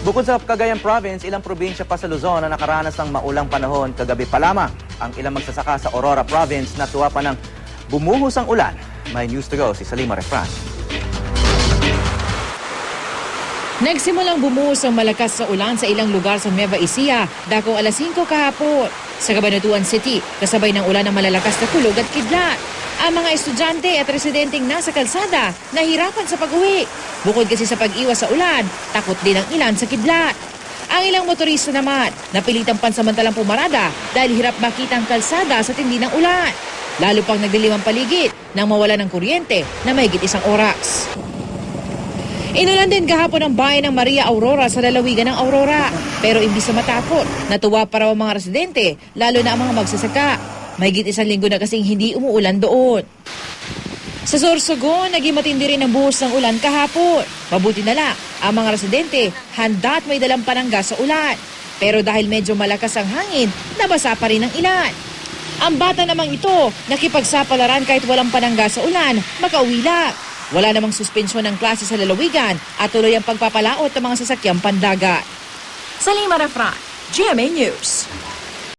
Bukod sa Cagayan Province, ilang probinsya pa sa Luzon na nakaranas ng maulang panahon kagabi pa lamang. Ang ilang magsasaka sa Aurora Province natuwa pa ng bumuhos ang ulan. May news to go si Salima Refran. Nagsimulang bumuhos ang malakas sa ulan sa ilang lugar sa Nueva Ecija, dakong alas 5 kahapon. Sa Cabanatuan City, kasabay ng ulan ng malalakas na kulog at kidlat. Ang mga estudyante at residenteng nasa kalsada nahirapan sa pag-uwi. Bukod kasi sa pag-iwas sa ulan, takot din ang ilan sa kidlat. Ang ilang motorista naman, napilitang pansamantalang pumarada dahil hirap makita ang kalsada sa tindi ng ulan. Lalo pang nagdilim ang paligid nang mawala ng kuryente na mahigit 1 oras. Inulan din kahapon ang bayan ng Maria Aurora sa lalawigan ng Aurora. Pero imbis na matakot, natuwa pa raw ang mga residente, lalo na ang mga magsasaka. Mahigit 1 linggo na kasing hindi umuulan doon. Sa Sorsogon, naging matindi rin ang buhos ng ulan kahapon. Mabuti na lang, ang mga residente handa at may dalang panangga sa ulan. Pero dahil medyo malakas ang hangin, nabasa pa rin ang ilan. Ang bata namang ito, nakipagsapalaran kahit walang panangga sa ulan, makauwi lang. Wala namang suspensyon ng klase sa lalawigan at tuloy ang pagpapalaot ng mga sasakyang pandagat. Salima Refran, GMA News.